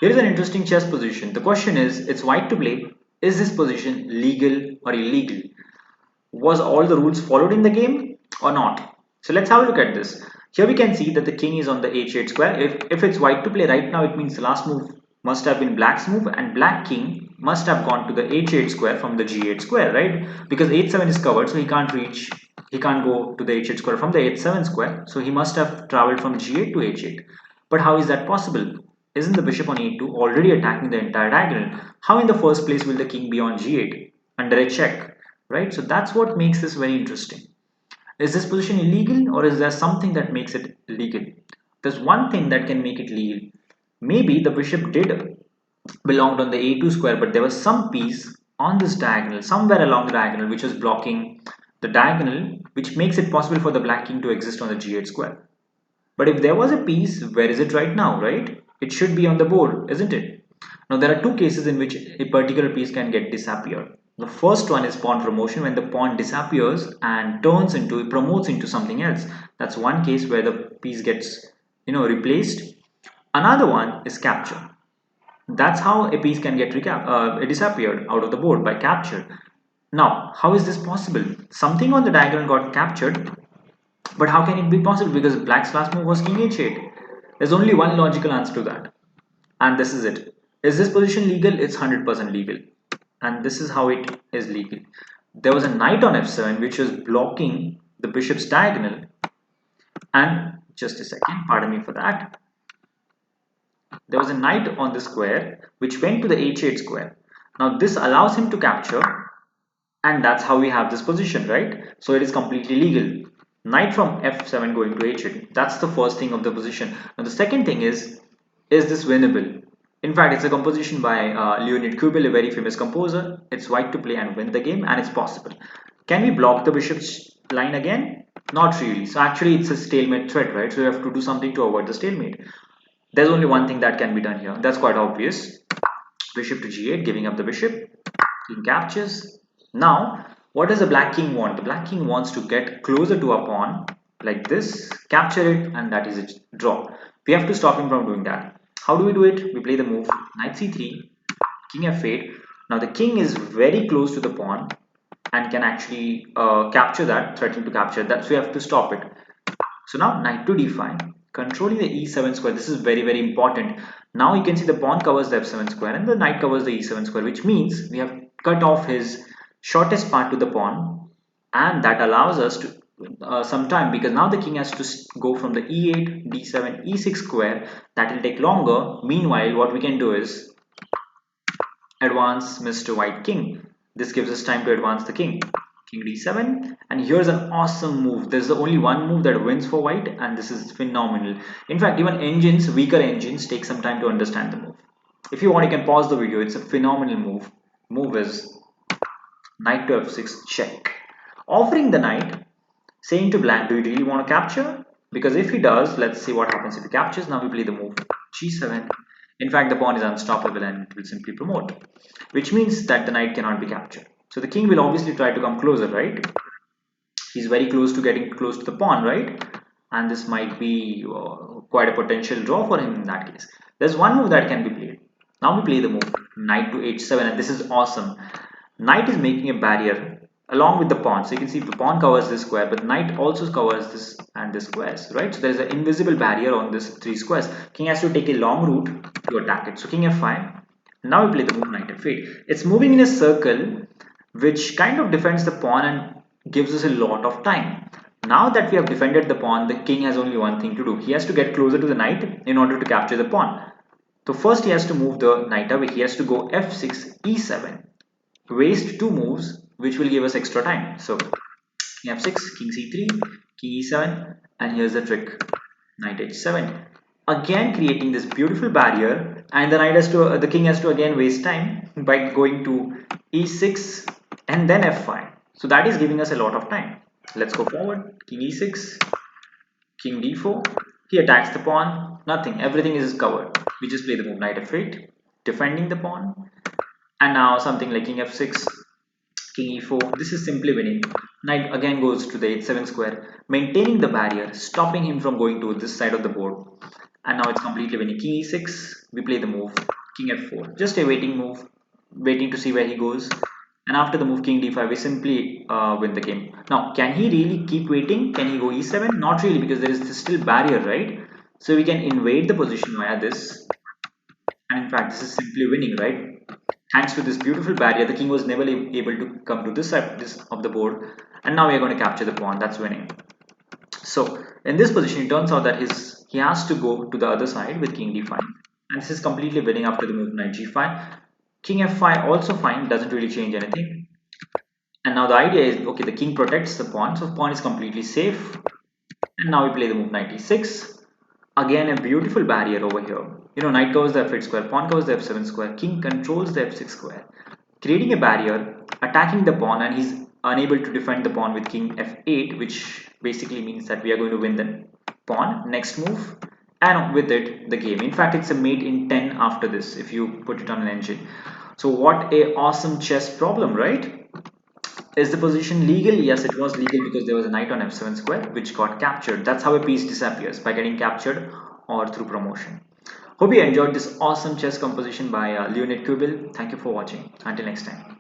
Here is an interesting chess position. The question is, it's white to play. Is this position legal or illegal? Was all the rules followed in the game or not? So let's have a look at this. Here we can see that the king is on the h8 square. If it's white to play right now, it means the last move must have been black's move, and black king must have gone to the h8 square from the g8 square, right? Because h7 is covered, so he can't go to the h8 square from the h7 square. So he must have traveled from g8 to h8. But how is that possible? Isn't the bishop on e2 already attacking the entire diagonal? How in the first place will the king be on g8 under a check? Right? So that's what makes this very interesting. Is this position illegal, or is there something that makes it legal? There's one thing that can make it legal. Maybe the bishop did belonged on the a2 square, but there was some piece on this diagonal, somewhere along the diagonal, which was blocking the diagonal, which makes it possible for the black king to exist on the g8 square. But if there was a piece, where is it right now, right? It should be on the board, isn't it? Now there are two cases in which a particular piece can get disappeared. The first one is pawn promotion, when the pawn disappears and promotes into something else. That's one case where the piece gets replaced. Another one is capture. That's how a piece can get disappeared out of the board by capture. Now, how is this possible? Something on the diagonal got captured, but how can it be possible? Because black's last move was king h8. There's only one logical answer to that, and this is it. Is this position legal? It's 100% legal, and this is how it is legal. There was a knight on f7 which was blocking the bishop's diagonal, and just a second, pardon me for that. There was a knight on the square which went to the h8 square. Now this allows him to capture, and that's how we have this position, right? So it is completely legal. Knight from f7 going to h8. That's the first thing of the position. Now the second thing is this winnable? In fact, it's a composition by Leonid Kubil, a very famous composer. It's white to play and win the game, and it's possible. Can we block the bishop's line again? Not really. So actually it's a stalemate threat, right? So you have to do something to avoid the stalemate. There's only one thing that can be done here. That's quite obvious. Bishop to g8, giving up the bishop. King captures. Now, what does the black king want? The black king wants to get closer to a pawn like this, capture it, and that is a draw. We have to stop him from doing that. How do we do it? We play the move knight c3, king f8. Now the king is very close to the pawn and can actually capture that, threaten to capture that. So we have to stop it. So now knight to d5, controlling the e7 square. This is very, very important. Now you can see the pawn covers the f7 square and the knight covers the e7 square, which means we have cut off his shortest path to the pawn, and that allows us to some time, because now the king has to go from the e8, d7, e6 square. That will take longer. Meanwhile, what we can do is advance Mr. White King. This gives us time to advance the king. King d7, and here's an awesome move. There's only one move that wins for white, and this is phenomenal. In fact, even weaker engines take some time to understand the move. If you want, you can pause the video. It's a phenomenal move. Move is knight to f6 check, offering the knight, saying to black, do you really want to capture? Because if he does, let's see what happens if he captures. Now we play the move g7. In fact, the pawn is unstoppable and it will simply promote, which means that the knight cannot be captured. So the king will obviously try to come closer, right? He's very close to getting close to the pawn, right? And this might be quite a potential draw for him in that case. There's one move that can be played. Now we play the move knight to h7, and this is awesome. Knight is making a barrier along with the pawn. So you can see the pawn covers this square, but knight also covers this and this squares, right? So there is an invisible barrier on this three squares. King has to take a long route to attack it. So king f5. Now we play the move knight f8. It's moving in a circle, which kind of defends the pawn and gives us a lot of time. Now that we have defended the pawn, the king has only one thing to do. He has to get closer to the knight in order to capture the pawn. So first he has to move the knight away. He has to go f6, e7. Waste two moves, which will give us extra time. So king f6, king c3, king e7, and here's the trick: knight h7. Again creating this beautiful barrier, and the king has to again waste time by going to e6 and then f5. So that is giving us a lot of time. Let's go forward. King e6, king d4. He attacks the pawn. Nothing. Everything is covered. We just play the move knight f8, defending the pawn. And now something like king f6, king e4. This is simply winning. Knight again goes to the h7 square, maintaining the barrier, stopping him from going to this side of the board. and now it's completely winning. King e6, we play the move king f4, just a waiting move, waiting to see where he goes. And after the move king d5, we simply win the game. Now, can he really keep waiting? Can he go e7? Not really, because there is still barrier, right? So we can invade the position via this, and in fact this is simply winning, right? Thanks to this beautiful barrier, the king was never able to come to this side this of the board, and now we are going to capture the pawn. That's winning. So in this position, it turns out that he has to go to the other side with king d5, and this is completely winning after the move knight g5. King f5 also fine, doesn't really change anything. And now the idea is, okay, the king protects the pawn, so the pawn is completely safe. And now we play the move knight e6. Again, a beautiful barrier over here. You know, knight covers the f8 square, pawn covers the f7 square, king controls the f6 square, creating a barrier, attacking the pawn, and he's unable to defend the pawn with king f8, which basically means that we are going to win the pawn. Next move, and with it, the game. In fact, it's a mate in 10 after this, if you put it on an engine. So what a awesome chess problem, right? Is the position legal? Yes, it was legal because there was a knight on f7 square which got captured. That's how a piece disappears, by getting captured or through promotion. Hope you enjoyed this awesome chess composition by Leonid Kubil. Thank you for watching. Until next time.